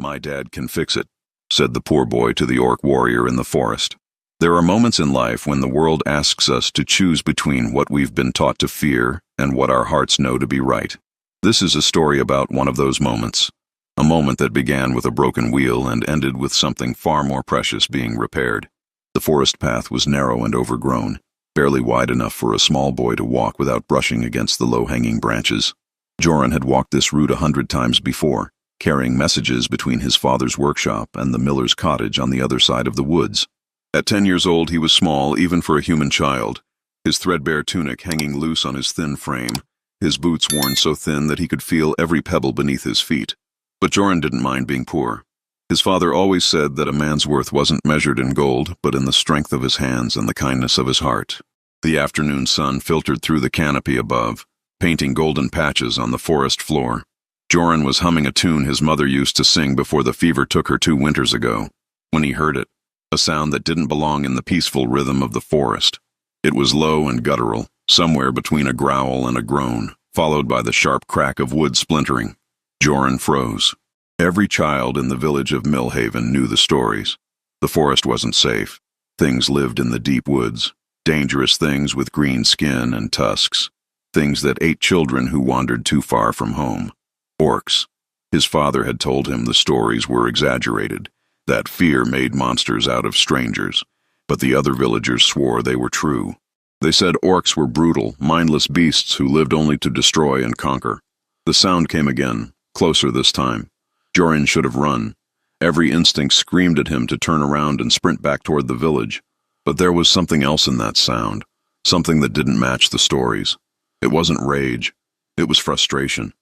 "My dad can fix it," said the poor boy to the orc warrior in the forest. There are moments in life when the world asks us to choose between what we've been taught to fear and what our hearts know to be right. This is a story about one of those moments. A moment that began with a broken wheel and ended with something far more precious being repaired. The forest path was narrow and overgrown, barely wide enough for a small boy to walk without brushing against the low-hanging branches. Joran had walked this route 100 times before, carrying messages between his father's workshop and the miller's cottage on the other side of the woods. At 10 years old, he was small even for a human child, his threadbare tunic hanging loose on his thin frame, his boots worn so thin that he could feel every pebble beneath his feet. But Joran didn't mind being poor. His father always said that a man's worth wasn't measured in gold, but in the strength of his hands and the kindness of his heart. The afternoon sun filtered through the canopy above, painting golden patches on the forest floor. Joran was humming a tune his mother used to sing before the fever took her 2 winters ago. When he heard it, a sound that didn't belong in the peaceful rhythm of the forest. It was low and guttural, somewhere between a growl and a groan, followed by the sharp crack of wood splintering. Joran froze. Every child in the village of Millhaven knew the stories. The forest wasn't safe. Things lived in the deep woods, dangerous things with green skin and tusks, things that ate children who wandered too far from home. Orcs. His father had told him the stories were exaggerated, that fear made monsters out of strangers, but the other villagers swore they were true. They said orcs were brutal, mindless beasts who lived only to destroy and conquer. The sound came again, closer this time. Joran should have run. Every instinct screamed at him to turn around and sprint back toward the village. But there was something else in that sound, something that didn't match the stories. It wasn't rage. It was frustration,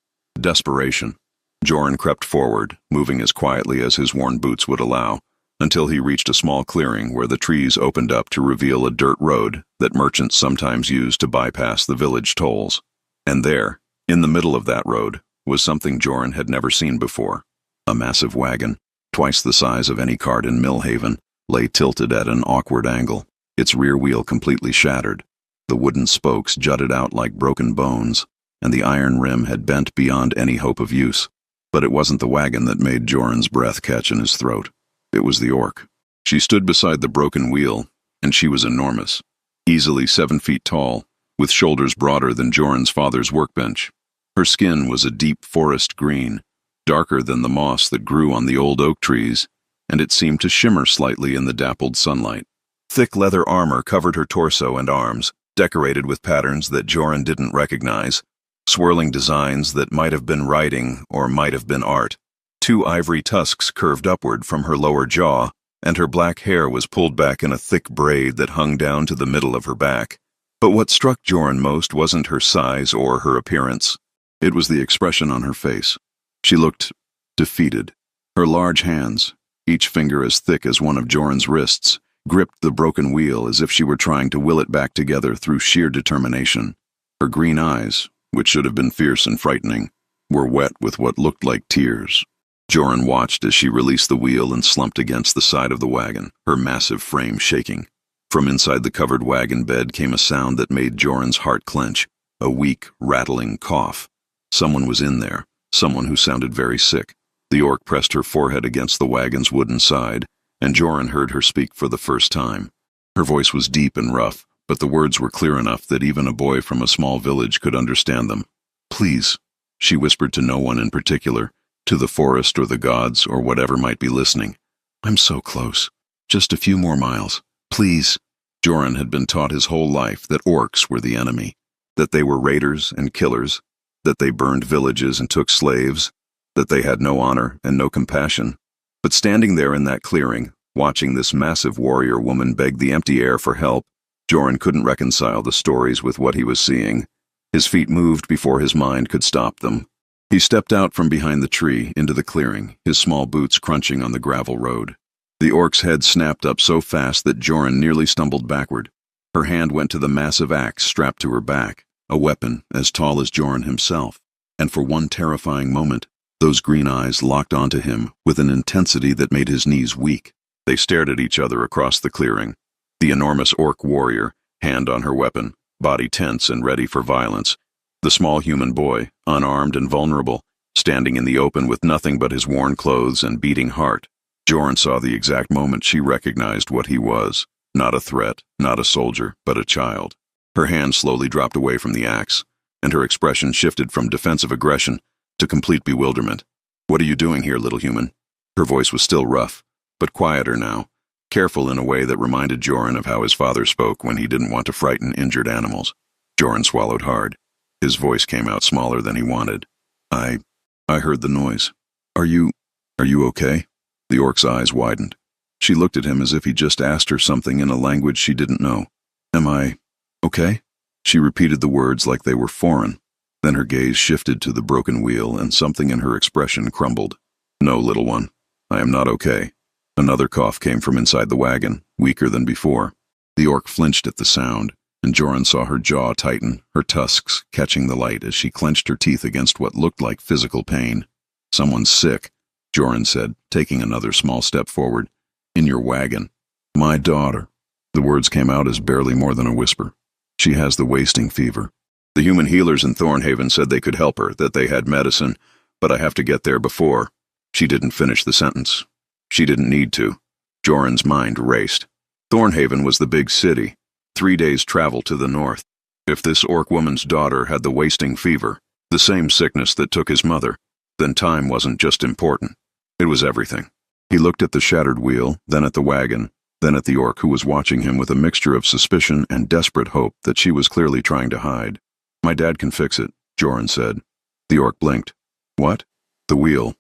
desperation. Joran crept forward, moving as quietly as his worn boots would allow, until he reached a small clearing where the trees opened up to reveal a dirt road that merchants sometimes used to bypass the village tolls. And there, in the middle of that road, was something Joran had never seen before. A massive wagon, twice the size of any cart in Millhaven, lay tilted at an awkward angle, its rear wheel completely shattered. The wooden spokes jutted out like broken bones, and the iron rim had bent beyond any hope of use. But it wasn't the wagon that made Joran's breath catch in his throat. It was the orc. She stood beside the broken wheel, and she was enormous, easily 7 feet tall, with shoulders broader than Joran's father's workbench. Her skin was a deep forest green, darker than the moss that grew on the old oak trees, and it seemed to shimmer slightly in the dappled sunlight. Thick leather armor covered her torso and arms, decorated with patterns that Joran didn't recognize, swirling designs that might have been writing or might have been art. 2 ivory tusks curved upward from her lower jaw, and her black hair was pulled back in a thick braid that hung down to the middle of her back. But what struck Joran most wasn't her size or her appearance. It was the expression on her face. She looked defeated. Her large hands, each finger as thick as one of Joran's wrists, gripped the broken wheel as if she were trying to will it back together through sheer determination. Her green eyes, which should have been fierce and frightening, were wet with what looked like tears. Joran watched as she released the wheel and slumped against the side of the wagon, her massive frame shaking. From inside the covered wagon bed came a sound that made Joran's heart clench, a weak, rattling cough. Someone was in there, someone who sounded very sick. The orc pressed her forehead against the wagon's wooden side, and Joran heard her speak for the first time. Her voice was deep and rough, but the words were clear enough that even a boy from a small village could understand them. "Please," she whispered to no one in particular, to the forest or the gods or whatever might be listening. "I'm so close. Just a few more miles. Please." Joran had been taught his whole life that orcs were the enemy, that they were raiders and killers, that they burned villages and took slaves, that they had no honor and no compassion. But standing there in that clearing, watching this massive warrior woman beg the empty air for help, Joran couldn't reconcile the stories with what he was seeing. His feet moved before his mind could stop them. He stepped out from behind the tree into the clearing, his small boots crunching on the gravel road. The orc's head snapped up so fast that Joran nearly stumbled backward. Her hand went to the massive axe strapped to her back, a weapon as tall as Joran himself. And for one terrifying moment, those green eyes locked onto him with an intensity that made his knees weak. They stared at each other across the clearing. The enormous orc warrior, hand on her weapon, body tense and ready for violence. The small human boy, unarmed and vulnerable, standing in the open with nothing but his worn clothes and beating heart. Joran saw the exact moment she recognized what he was. Not a threat, not a soldier, but a child. Her hand slowly dropped away from the axe, and her expression shifted from defensive aggression to complete bewilderment. "What are you doing here, little human?" Her voice was still rough, but quieter now, careful in a way that reminded Joran of how his father spoke when he didn't want to frighten injured animals. Joran swallowed hard. His voice came out smaller than he wanted. I heard the noise. Are you okay?" The orc's eyes widened. She looked at him as if he just asked her something in a language she didn't know. "Am I okay?" She repeated the words like they were foreign. Then her gaze shifted to the broken wheel, and something in her expression crumbled. "No, little one, I am not okay." Another cough came from inside the wagon, weaker than before. The orc flinched at the sound, and Joran saw her jaw tighten, her tusks catching the light as she clenched her teeth against what looked like physical pain. "Someone's sick," Joran said, taking another small step forward. "In your wagon." "My daughter." The words came out as barely more than a whisper. "She has the wasting fever. The human healers in Thornhaven said they could help her, that they had medicine, but I have to get there before." She didn't finish the sentence. She didn't need to. Joran's mind raced. Thornhaven was the big city, 3 days' travel to the north. If this orc woman's daughter had the wasting fever, the same sickness that took his mother, then time wasn't just important. It was everything. He looked at the shattered wheel, then at the wagon, then at the orc who was watching him with a mixture of suspicion and desperate hope that she was clearly trying to hide. "My dad can fix it," Joran said. The orc blinked. "What?" "The wheel."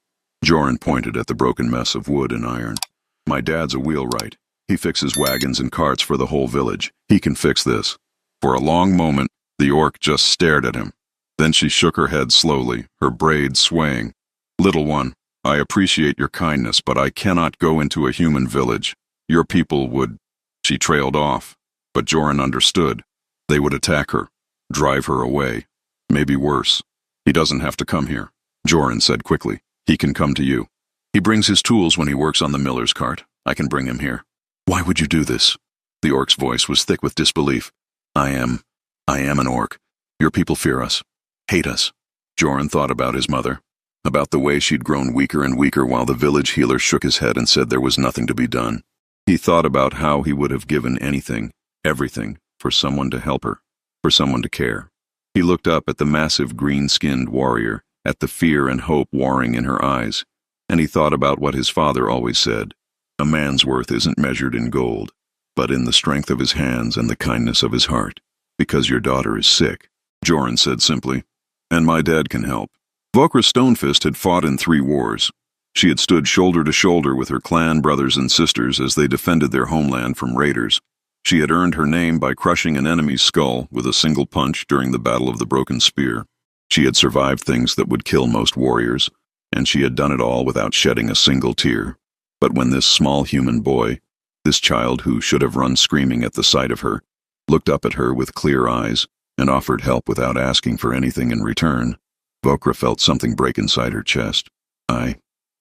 Joran pointed at the broken mess of wood and iron. "My dad's a wheelwright. He fixes wagons and carts for the whole village. He can fix this." For a long moment, the orc just stared at him. Then she shook her head slowly, her braids swaying. "Little one, I appreciate your kindness, but I cannot go into a human village. Your people would—" She trailed off, but Joran understood. They would attack her, drive her away. Maybe worse. "He doesn't have to come here," Joran said quickly. "He can come to you. He brings his tools when he works on the miller's cart. I can bring him here." "Why would you do this?" The orc's voice was thick with disbelief. I am an orc. Your people fear us, hate us." Joran thought about his mother, about the way she'd grown weaker and weaker while the village healer shook his head and said there was nothing to be done. He thought about how he would have given anything, everything, for someone to help her, for someone to care. He looked up at the massive green-skinned warrior, at the fear and hope warring in her eyes, and he thought about what his father always said. A man's worth isn't measured in gold, but in the strength of his hands and the kindness of his heart. "Because your daughter is sick," Joran said simply, "and my dad can help." Vokra Stonefist had fought in 3 wars. She had stood shoulder to shoulder with her clan brothers and sisters as they defended their homeland from raiders. She had earned her name by crushing an enemy's skull with a single punch during the Battle of the Broken Spear. She had survived things that would kill most warriors, and she had done it all without shedding a single tear. But when this small human boy, this child who should have run screaming at the sight of her, looked up at her with clear eyes and offered help without asking for anything in return, Vokra felt something break inside her chest.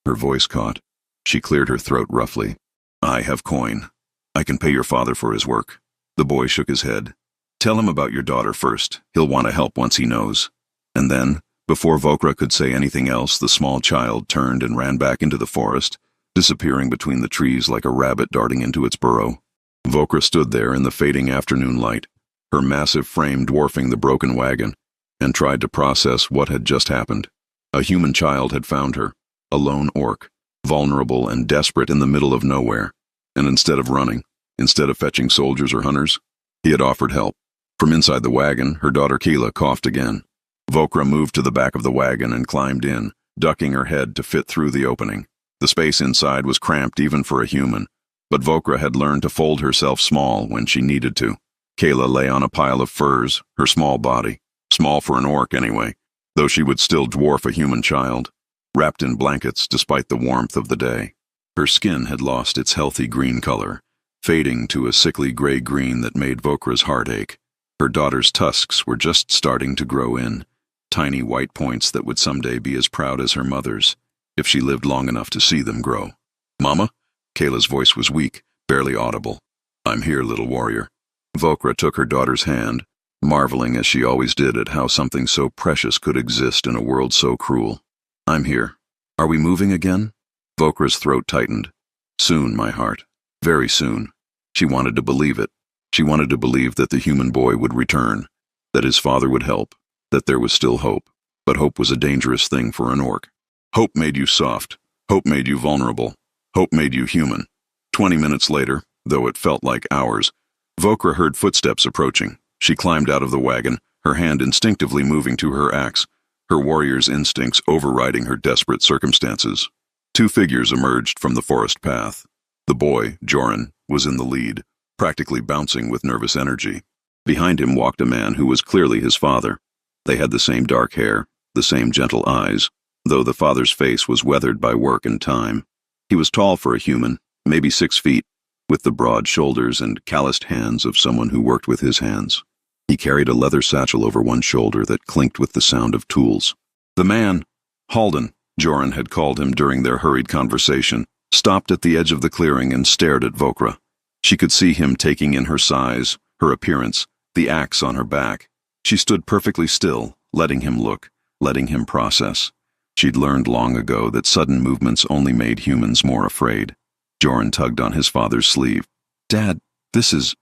Her voice caught. She cleared her throat roughly. "I have coin. I can pay your father for his work." The boy shook his head. "Tell him about your daughter first. He'll want to help once he knows." And then, before Vokra could say anything else, the small child turned and ran back into the forest, disappearing between the trees like a rabbit darting into its burrow. Vokra stood there in the fading afternoon light, her massive frame dwarfing the broken wagon, and tried to process what had just happened. A human child had found her, a lone orc, vulnerable and desperate in the middle of nowhere, and instead of running, instead of fetching soldiers or hunters, he had offered help. From inside the wagon, her daughter Keela coughed again. Vokra moved to the back of the wagon and climbed in, ducking her head to fit through the opening. The space inside was cramped even for a human, but Vokra had learned to fold herself small when she needed to. Keela lay on a pile of furs, her small body, small for an orc anyway, though she would still dwarf a human child, wrapped in blankets despite the warmth of the day. Her skin had lost its healthy green color, fading to a sickly gray-green that made Vokra's heart ache. Her daughter's tusks were just starting to grow in, tiny white points that would someday be as proud as her mother's, if she lived long enough to see them grow. "Mama?" Kayla's voice was weak, barely audible. "I'm here, little warrior." Vokra took her daughter's hand, marveling as she always did at how something so precious could exist in a world so cruel. I'm here. Are we moving again? Vokra's throat tightened. Soon, my heart. Very soon. She wanted to believe it. She wanted to believe that the human boy would return, that his father would help, that there was still hope. But hope was a dangerous thing for an orc. Hope made you soft. Hope made you vulnerable. Hope made you human. 20 minutes later, though it felt like hours, Vokra heard footsteps approaching. She climbed out of the wagon, her hand instinctively moving to her axe, her warrior's instincts overriding her desperate circumstances. Two figures emerged from the forest path. The boy, Joran, was in the lead, practically bouncing with nervous energy. Behind him walked a man who was clearly his father. They had the same dark hair, the same gentle eyes, though the father's face was weathered by work and time. He was tall for a human, maybe 6 feet, with the broad shoulders and calloused hands of someone who worked with his hands. He carried a leather satchel over one shoulder that clinked with the sound of tools. The man, Halden, Joran had called him during their hurried conversation, stopped at the edge of the clearing and stared at Vokra. She could see him taking in her size, her appearance, the axe on her back. She stood perfectly still, letting him look, letting him process. She'd learned long ago that sudden movements only made humans more afraid. Joran tugged on his father's sleeve. Dad, this is…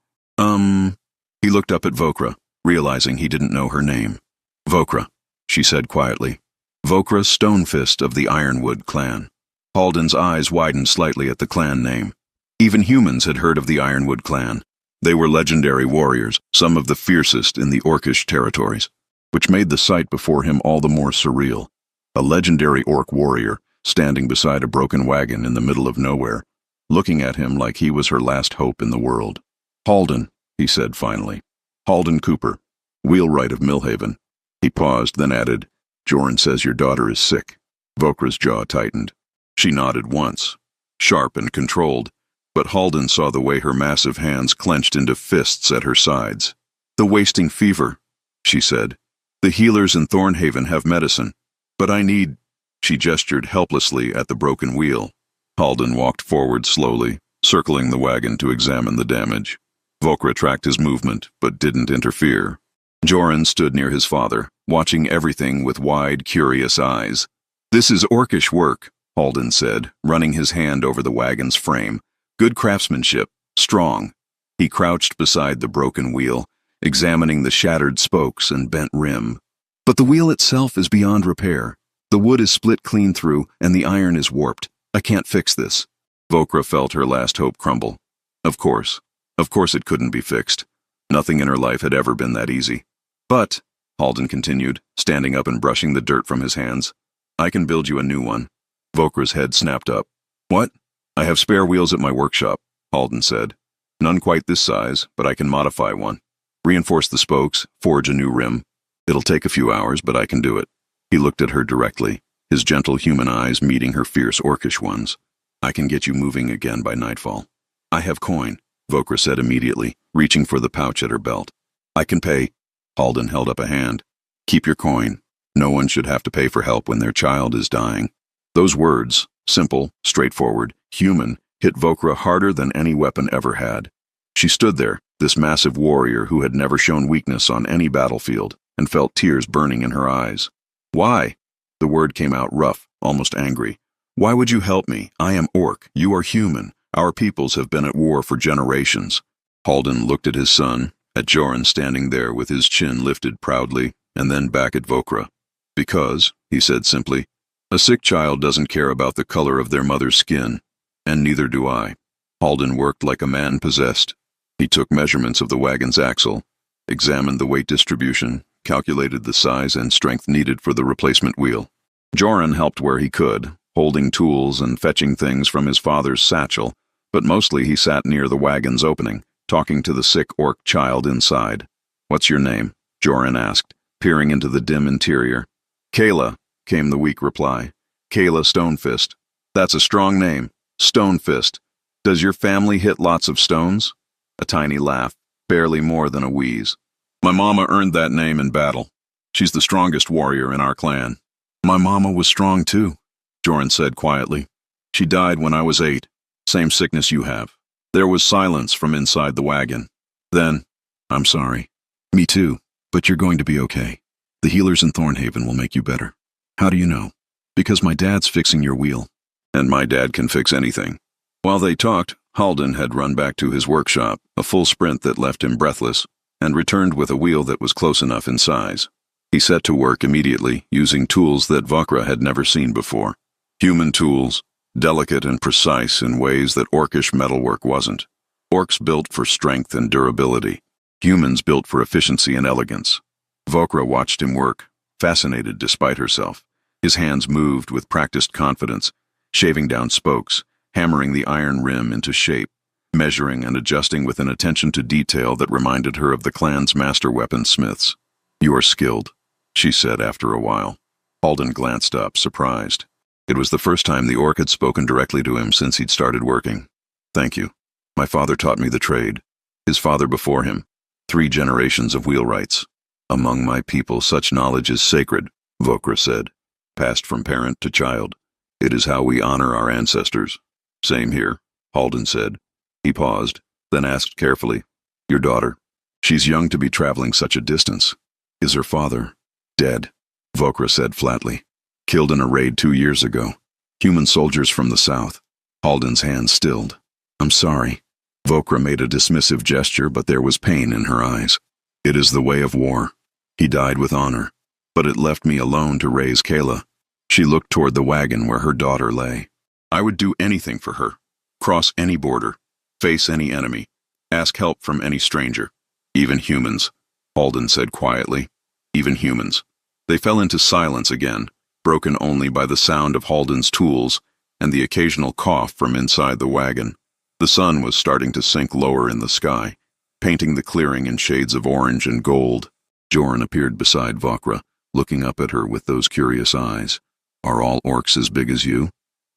He looked up at Vokra, realizing he didn't know her name. Vokra, she said quietly. Vokra Stonefist of the Ironwood clan. Halden's eyes widened slightly at the clan name. Even humans had heard of the Ironwood clan. They were legendary warriors, some of the fiercest in the Orcish territories, which made the sight before him all the more surreal. A legendary orc warrior, standing beside a broken wagon in the middle of nowhere, looking at him like he was her last hope in the world. Halden, he said finally. Halden Cooper, wheelwright of Millhaven. He paused, then added, Joran says your daughter is sick. Vokra's jaw tightened. She nodded once, sharp and controlled, but Halden saw the way her massive hands clenched into fists at her sides. The wasting fever, she said. The healers in Thornhaven have medicine, but I need… She gestured helplessly at the broken wheel. Halden walked forward slowly, circling the wagon to examine the damage. Vokra tracked his movement, but didn't interfere. Joran stood near his father, watching everything with wide, curious eyes. This is Orcish work, Halden said, running his hand over the wagon's frame. Good craftsmanship, strong. He crouched beside the broken wheel, examining the shattered spokes and bent rim. But the wheel itself is beyond repair. The wood is split clean through, and the iron is warped. I can't fix this. Vokra felt her last hope crumble. Of course it couldn't be fixed. Nothing in her life had ever been that easy. But, Halden continued, standing up and brushing the dirt from his hands, I can build you a new one. Vokra's head snapped up. What? I have spare wheels at my workshop, Halden said. None quite this size, but I can modify one. Reinforce the spokes, forge a new rim. It'll take a few hours, but I can do it. He looked at her directly, his gentle human eyes meeting her fierce orcish ones. I can get you moving again by nightfall. I have coin, Vokra said immediately, reaching for the pouch at her belt. I can pay. Halden held up a hand. Keep your coin. No one should have to pay for help when their child is dying. Those words, simple, straightforward, human, hit Vokra harder than any weapon ever had. She stood there, this massive warrior who had never shown weakness on any battlefield, and felt tears burning in her eyes. Why? The word came out rough, almost angry. Why would you help me? I am orc. You are human. Our peoples have been at war for generations. Halden looked at his son, at Joran standing there with his chin lifted proudly, and then back at Vokra. Because, he said simply, a sick child doesn't care about the color of their mother's skin, and neither do I. Halden worked like a man possessed. He took measurements of the wagon's axle, examined the weight distribution, calculated the size and strength needed for the replacement wheel. Joran helped where he could, holding tools and fetching things from his father's satchel, but mostly he sat near the wagon's opening, talking to the sick orc child inside. What's your name? Joran asked, peering into the dim interior. Kayla, came the weak reply. Kayla Stonefist. That's a strong name. Stonefist. Does your family hit lots of stones? A tiny laugh, barely more than a wheeze. My mama earned that name in battle. She's the strongest warrior in our clan. My mama was strong too, Joran said quietly. She died when I was 8. Same sickness you have. There was silence from inside the wagon. Then, I'm sorry. Me too, but you're going to be okay. The healers in Thornhaven will make you better. How do you know? Because my dad's fixing your wheel. And my dad can fix anything. While they talked, Halden had run back to his workshop, a full sprint that left him breathless, and returned with a wheel that was close enough in size. He set to work immediately, using tools that Vokra had never seen before. Human tools, delicate and precise in ways that orcish metalwork wasn't. Orcs built for strength and durability. Humans built for efficiency and elegance. Vokra watched him work, fascinated despite herself. His hands moved with practiced confidence, shaving down spokes, hammering the iron rim into shape, measuring and adjusting with an attention to detail that reminded her of the clan's master weaponsmiths. "You are skilled," she said after a while. Halden glanced up, surprised. It was the first time the orc had spoken directly to him since he'd started working. "Thank you. My father taught me the trade. His father before him. 3 generations of wheelwrights. Among my people, such knowledge is sacred," Vokra said. "Passed from parent to child. It is how we honor our ancestors." "Same here," Halden said. He paused, then asked carefully, "Your daughter? She's young to be traveling such a distance. Is her father dead?" Vokra said flatly. "Killed in a raid 2 years ago. Human soldiers from the south." Halden's hand stilled. "I'm sorry." Vokra made a dismissive gesture, but there was pain in her eyes. "It is the way of war. He died with honor, but it left me alone to raise Kayla." She looked toward the wagon where her daughter lay. "I would do anything for her. Cross any border. Face any enemy. Ask help from any stranger. Even humans," Halden said quietly. "Even humans." They fell into silence again, broken only by the sound of Halden's tools and the occasional cough from inside the wagon. The sun was starting to sink lower in the sky, painting the clearing in shades of orange and gold. Joran appeared beside Vokra, looking up at her with those curious eyes. "Are all orcs as big as you?"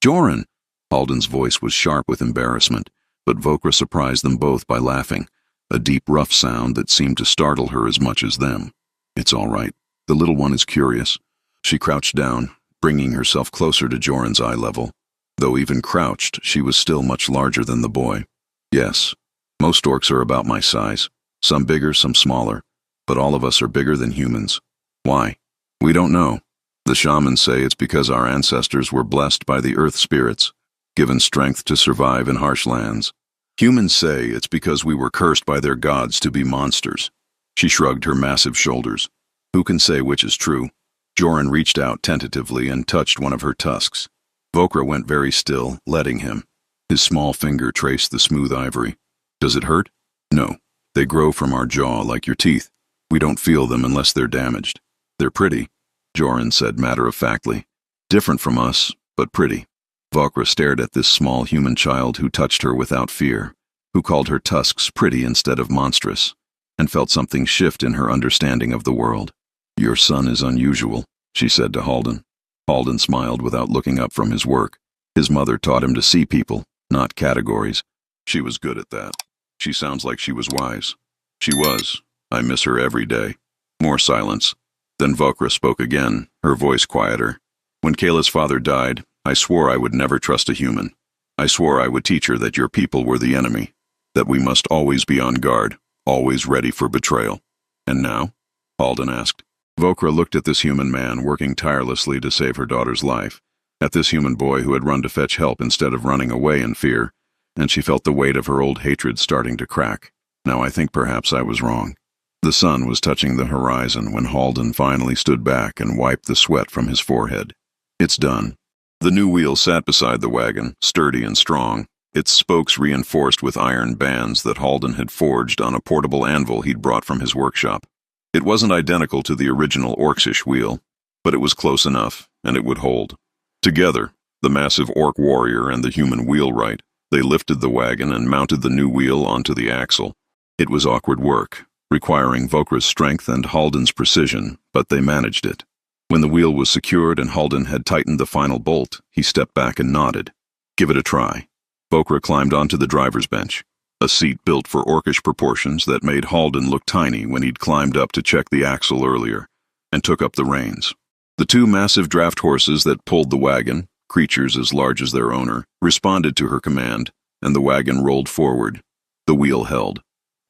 "Joran!" Halden's voice was sharp with embarrassment, but Vokra surprised them both by laughing, a deep, rough sound that seemed to startle her as much as them. "It's all right. The little one is curious." She crouched down, bringing herself closer to Joran's eye level. Though even crouched, she was still much larger than the boy. "Yes, most orcs are about my size. Some bigger, some smaller. But all of us are bigger than humans. Why? We don't know. The shamans say it's because our ancestors were blessed by the earth spirits, given strength to survive in harsh lands. Humans say it's because we were cursed by their gods to be monsters." She shrugged her massive shoulders. "Who can say which is true?" Joran reached out tentatively and touched one of her tusks. Vokra went very still, letting him. His small finger traced the smooth ivory. "Does it hurt?" "No. They grow from our jaw like your teeth. We don't feel them unless they're damaged. They're pretty," Joran said matter-of-factly. "Different from us, but pretty." Vokra stared at this small human child who touched her without fear, who called her tusks pretty instead of monstrous, and felt something shift in her understanding of the world. "Your son is unusual," she said to Halden. Halden smiled without looking up from his work. His mother taught him to see people, not categories. She was good at that. She sounds like she was wise. She was. I miss her every day. More silence. Then Vokra spoke again, her voice quieter. "When Kayla's father died, I swore I would never trust a human. I swore I would teach her that your people were the enemy, that we must always be on guard, always ready for betrayal. And now?" Halden asked. Vokra looked at this human man working tirelessly to save her daughter's life, at this human boy who had run to fetch help instead of running away in fear, and she felt the weight of her old hatred starting to crack. "Now I think perhaps I was wrong." The sun was touching the horizon when Halden finally stood back and wiped the sweat from his forehead. "It's done." The new wheel sat beside the wagon, sturdy and strong, its spokes reinforced with iron bands that Halden had forged on a portable anvil he'd brought from his workshop. It wasn't identical to the original Orcish wheel, but it was close enough, and it would hold. Together, the massive orc warrior and the human wheelwright, they lifted the wagon and mounted the new wheel onto the axle. It was awkward work, requiring Vokra's strength and Halden's precision, but they managed it. When the wheel was secured and Halden had tightened the final bolt, he stepped back and nodded. "Give it a try." Vokra climbed onto the driver's bench, a seat built for orcish proportions that made Halden look tiny when he'd climbed up to check the axle earlier, and took up the reins. The 2 massive draft horses that pulled the wagon, creatures as large as their owner, responded to her command, and the wagon rolled forward. The wheel held.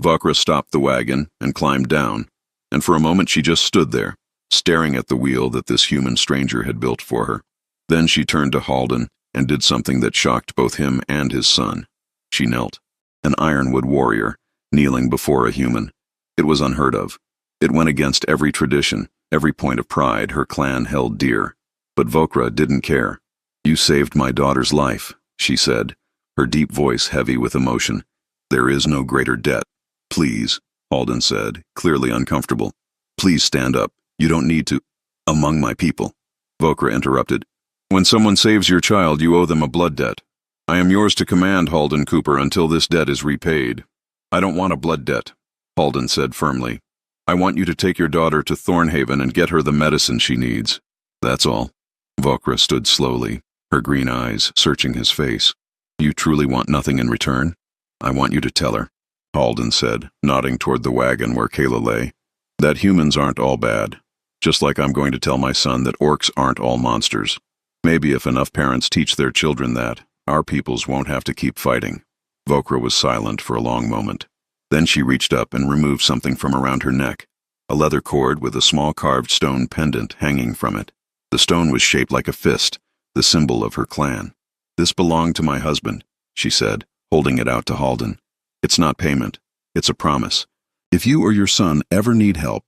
Vokra stopped the wagon and climbed down, and for a moment she just stood there, staring at the wheel that this human stranger had built for her. Then she turned to Halden and did something that shocked both him and his son. She knelt. An Ironwood warrior, kneeling before a human. It was unheard of. It went against every tradition, every point of pride her clan held dear. But Vokra didn't care. "You saved my daughter's life," she said, her deep voice heavy with emotion. "There is no greater debt." "Please," Halden said, clearly uncomfortable. "Please stand up. You don't need to." "Among my people," Vokra interrupted. "When someone saves your child, you owe them a blood debt. I am yours to command, Halden Cooper, until this debt is repaid." "I don't want a blood debt," Halden said firmly. "I want you to take your daughter to Thornhaven and get her the medicine she needs. That's all." Vokra stood slowly, her green eyes searching his face. "You truly want nothing in return?" "I want you to tell her," Halden said, nodding toward the wagon where Kayla lay, "that humans aren't all bad. Just like I'm going to tell my son that orcs aren't all monsters. Maybe if enough parents teach their children that, our peoples won't have to keep fighting." Vokra was silent for a long moment. Then she reached up and removed something from around her neck, a leather cord with a small carved stone pendant hanging from it. The stone was shaped like a fist, the symbol of her clan. "This belonged to my husband," she said, holding it out to Halden. "It's not payment. It's a promise. If you or your son ever need help,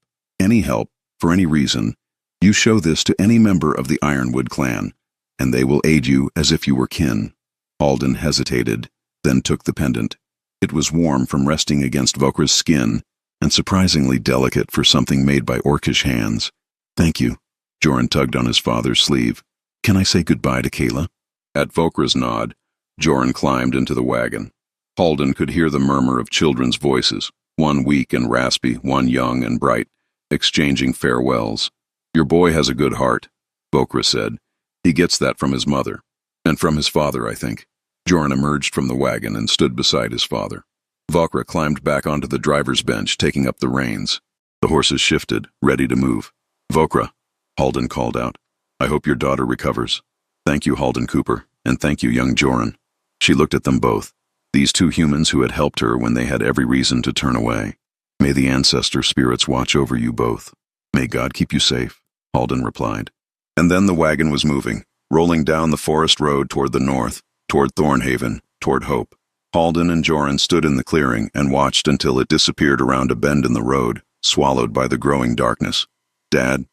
for any reason, you show this to any member of the Ironwood clan, and they will aid you as if you were kin." Halden hesitated, then took the pendant. It was warm from resting against Vokra's skin, and surprisingly delicate for something made by orcish hands. "Thank you." Joran tugged on his father's sleeve. "Can I say goodbye to Kayla?" At Vokra's nod, Joran climbed into the wagon. Halden could hear the murmur of children's voices, one weak and raspy, one young and bright, exchanging farewells. "Your boy has a good heart," Vokra said. "He gets that from his mother. And from his father, I think." Joran emerged from the wagon and stood beside his father. Vokra climbed back onto the driver's bench, taking up the reins. The horses shifted, ready to move. "Vokra," Halden called out, "I hope your daughter recovers." "Thank you, Halden Cooper, and thank you, young Joran." She looked at them both, these two humans who had helped her when they had every reason to turn away. "May the ancestor spirits watch over you both." "May God keep you safe," Halden replied. And then the wagon was moving, rolling down the forest road toward the north, toward Thornhaven, toward Hope. Halden and Joran stood in the clearing and watched until it disappeared around a bend in the road, swallowed by the growing darkness. "Dad?"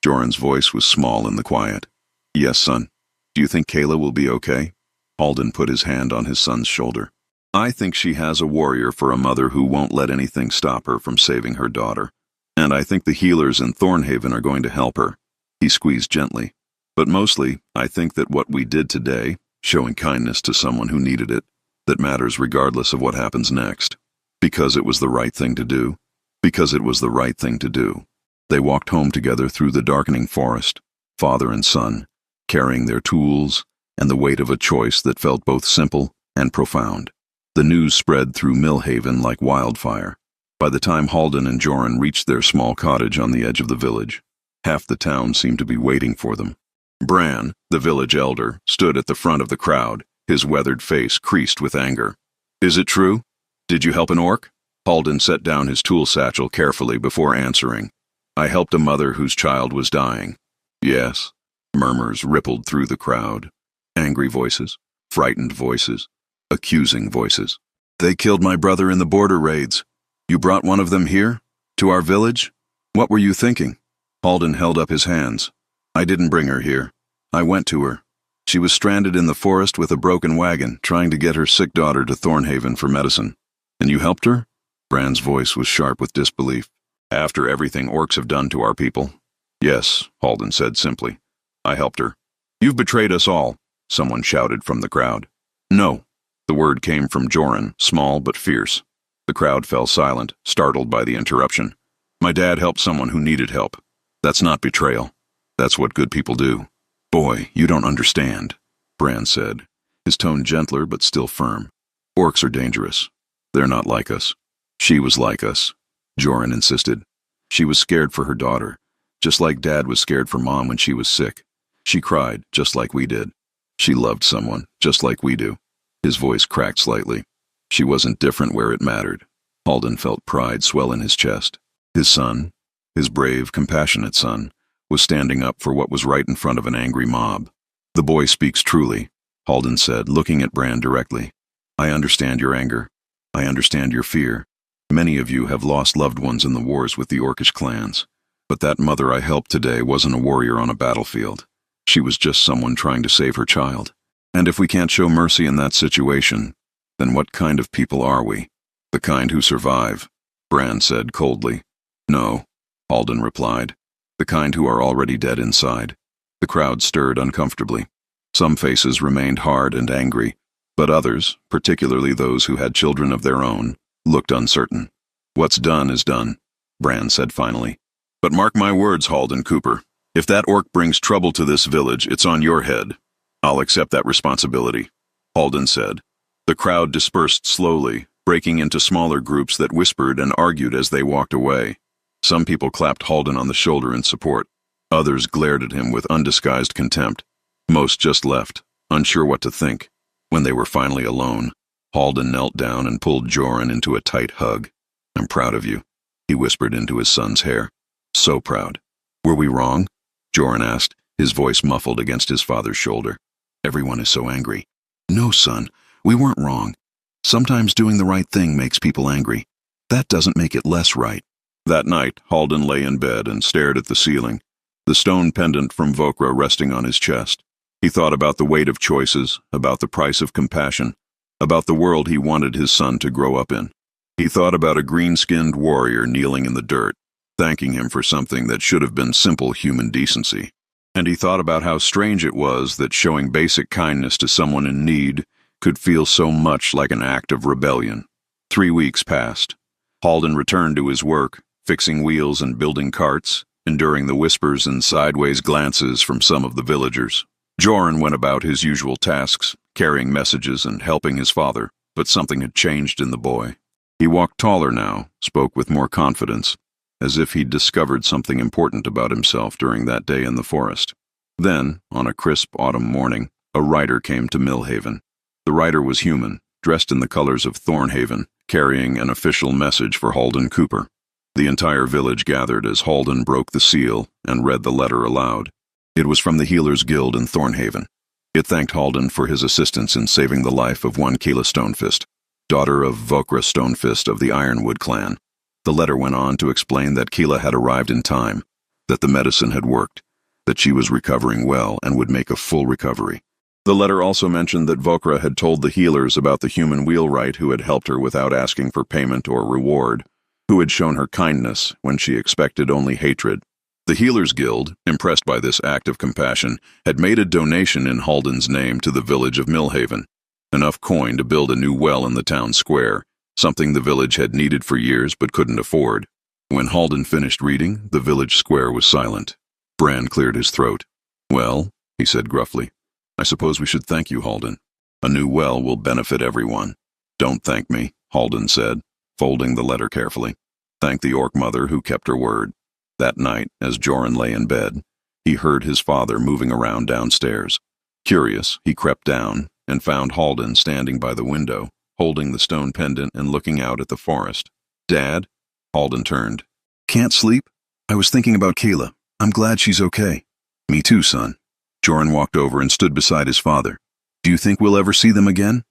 Joran's voice was small in the quiet. "Yes, son. Do you think Kayla will be okay?" Halden put his hand on his son's shoulder. "I think she has a warrior for a mother who won't let anything stop her from saving her daughter. And I think the healers in Thornhaven are going to help her." He squeezed gently. "But mostly, I think that what we did today, showing kindness to someone who needed it, that matters regardless of what happens next. Because it was the right thing to do. Because it was the right thing to do." They walked home together through the darkening forest, father and son, carrying their tools and the weight of a choice that felt both simple and profound. The news spread through Millhaven like wildfire. By the time Halden and Joran reached their small cottage on the edge of the village, half the town seemed to be waiting for them. Bran, the village elder, stood at the front of the crowd, his weathered face creased with anger. "Is it true? Did you help an orc?" Halden set down his tool satchel carefully before answering. "I helped a mother whose child was dying." "Yes." Murmurs rippled through the crowd. Angry voices, frightened voices, accusing voices. "They killed my brother in the border raids. You brought one of them here? To our village? What were you thinking?" Halden held up his hands. "I didn't bring her here. I went to her. She was stranded in the forest with a broken wagon, trying to get her sick daughter to Thornhaven for medicine." "And you helped her?" Bran's voice was sharp with disbelief. "After everything orcs have done to our people?" "Yes," Halden said simply. "I helped her." "You've betrayed us all," someone shouted from the crowd. "No." The word came from Joran, small but fierce. The crowd fell silent, startled by the interruption. "My dad helped someone who needed help. That's not betrayal. That's what good people do." "Boy, you don't understand," Bran said, his tone gentler but still firm. "Orcs are dangerous. They're not like us." "She was like us," Joran insisted. "She was scared for her daughter, just like Dad was scared for Mom when she was sick. She cried, just like we did. She loved someone, just like we do." His voice cracked slightly. She wasn't different where it mattered. Halden felt pride swell in his chest. His son, his brave, compassionate son, was standing up for what was right in front of an angry mob. The boy speaks truly, Halden said, looking at Bran directly. I understand your anger. I understand your fear. Many of you have lost loved ones in the wars with the Orcish clans. But that mother I helped today wasn't a warrior on a battlefield. She was just someone trying to save her child. And if we can't show mercy in that situation, then what kind of people are we? The kind who survive, Bran said coldly. No, Halden replied. The kind who are already dead inside. The crowd stirred uncomfortably. Some faces remained hard and angry, but others, particularly those who had children of their own, looked uncertain. What's done is done, Bran said finally. But mark my words, Halden Cooper. If that orc brings trouble to this village, it's on your head. I'll accept that responsibility, Halden said. The crowd dispersed slowly, breaking into smaller groups that whispered and argued as they walked away. Some people clapped Halden on the shoulder in support. Others glared at him with undisguised contempt. Most just left, unsure what to think. When they were finally alone, Halden knelt down and pulled Joran into a tight hug. I'm proud of you, he whispered into his son's hair. So proud. Were we wrong? Joran asked, his voice muffled against his father's shoulder. Everyone is so angry. No, son, we weren't wrong. Sometimes doing the right thing makes people angry. That doesn't make it less right. That night, Halden lay in bed and stared at the ceiling, the stone pendant from Vokra resting on his chest. He thought about the weight of choices, about the price of compassion, about the world he wanted his son to grow up in. He thought about a green-skinned warrior kneeling in the dirt, thanking him for something that should have been simple human decency. And he thought about how strange it was that showing basic kindness to someone in need could feel so much like an act of rebellion. 3 weeks passed. Halden returned to his work, fixing wheels and building carts, enduring the whispers and sideways glances from some of the villagers. Joran went about his usual tasks, carrying messages and helping his father, but something had changed in the boy. He walked taller now, spoke with more confidence, as if he'd discovered something important about himself during that day in the forest. Then, on a crisp autumn morning, a rider came to Millhaven. The rider was human, dressed in the colors of Thornhaven, carrying an official message for Halden Cooper. The entire village gathered as Halden broke the seal and read the letter aloud. It was from the Healers Guild in Thornhaven. It thanked Halden for his assistance in saving the life of one Keela Stonefist, daughter of Vokra Stonefist of the Ironwood clan. The letter went on to explain that Keela had arrived in time, that the medicine had worked, that she was recovering well and would make a full recovery. The letter also mentioned that Vokra had told the healers about the human wheelwright who had helped her without asking for payment or reward, who had shown her kindness when she expected only hatred. The Healers Guild, impressed by this act of compassion, had made a donation in Halden's name to the village of Millhaven, enough coin to build a new well in the town square, something the village had needed for years but couldn't afford. When Halden finished reading, the village square was silent. Bran cleared his throat. Well, he said gruffly, I suppose we should thank you, Halden. A new well will benefit everyone. Don't thank me, Halden said, folding the letter carefully. Thank the orc mother who kept her word. That night, as Joran lay in bed, he heard his father moving around downstairs. Curious, he crept down and found Halden standing by the window, holding the stone pendant and looking out at the forest. Dad? Halden turned. Can't sleep? I was thinking about Keela. I'm glad she's okay. Me too, son. Joran walked over and stood beside his father. Do you think we'll ever see them again?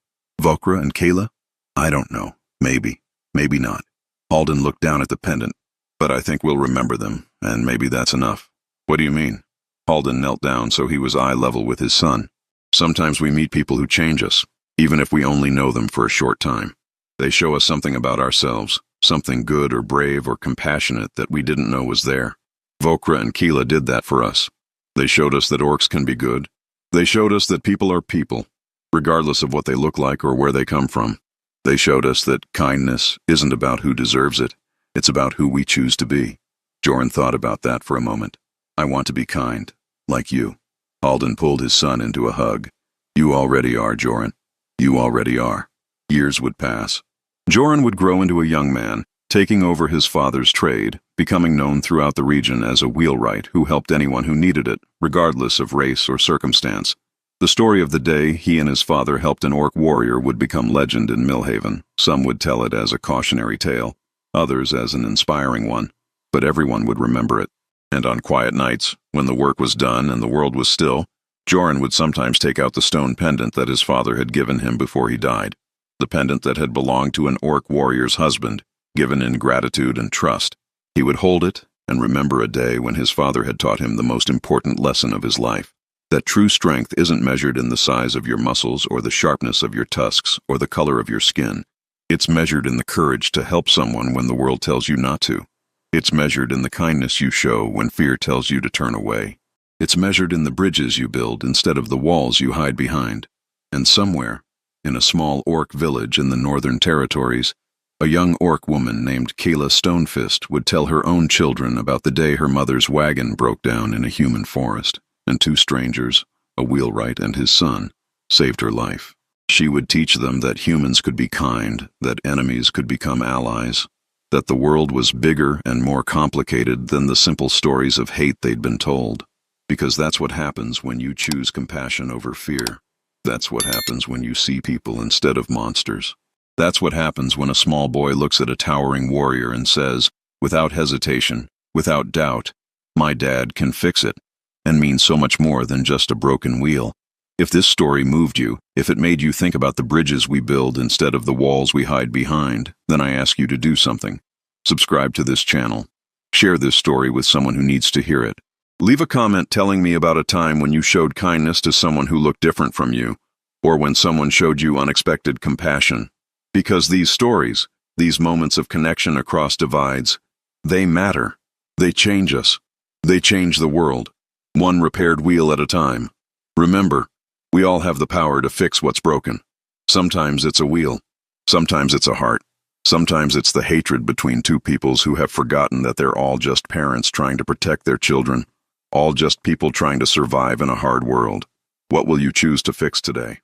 Vokra and Keela? I don't know. Maybe. Maybe not. Halden looked down at the pendant. But I think we'll remember them, and maybe that's enough. What do you mean? Halden knelt down so he was eye level with his son. Sometimes we meet people who change us, even if we only know them for a short time. They show us something about ourselves, something good or brave or compassionate that we didn't know was there. Vokra and Keela did that for us. They showed us that orcs can be good. They showed us that people are people, regardless of what they look like or where they come from. They showed us that kindness isn't about who deserves it. It's about who we choose to be. Joran thought about that for a moment. I want to be kind, like you. Halden pulled his son into a hug. You already are, Joran. You already are. Years would pass. Joran would grow into a young man, taking over his father's trade, becoming known throughout the region as a wheelwright who helped anyone who needed it, regardless of race or circumstance. The story of the day he and his father helped an orc warrior would become legend in Millhaven. Some would tell it as a cautionary tale, others as an inspiring one, but everyone would remember it. And on quiet nights, when the work was done and the world was still, Joran would sometimes take out the stone pendant that his father had given him before he died, the pendant that had belonged to an orc warrior's husband, given in gratitude and trust. He would hold it and remember a day when his father had taught him the most important lesson of his life, that true strength isn't measured in the size of your muscles or the sharpness of your tusks or the color of your skin. It's measured in the courage to help someone when the world tells you not to. It's measured in the kindness you show when fear tells you to turn away. It's measured in the bridges you build instead of the walls you hide behind. And somewhere, in a small orc village in the Northern Territories, a young orc woman named Kayla Stonefist would tell her own children about the day her mother's wagon broke down in a human forest, and two strangers, a wheelwright and his son, saved her life. She would teach them that humans could be kind, that enemies could become allies, that the world was bigger and more complicated than the simple stories of hate they'd been told. Because that's what happens when you choose compassion over fear. That's what happens when you see people instead of monsters. That's what happens when a small boy looks at a towering warrior and says, without hesitation, without doubt, my dad can fix it, and means so much more than just a broken wheel. If this story moved you, if it made you think about the bridges we build instead of the walls we hide behind, then I ask you to do something. Subscribe to this channel. Share this story with someone who needs to hear it. Leave a comment telling me about a time when you showed kindness to someone who looked different from you, or when someone showed you unexpected compassion. Because these stories, these moments of connection across divides, they matter. They change us. They change the world, one repaired wheel at a time. Remember, we all have the power to fix what's broken. Sometimes it's a wheel. Sometimes it's a heart. Sometimes it's the hatred between two peoples who have forgotten that they're all just parents trying to protect their children, all just people trying to survive in a hard world. What will you choose to fix today?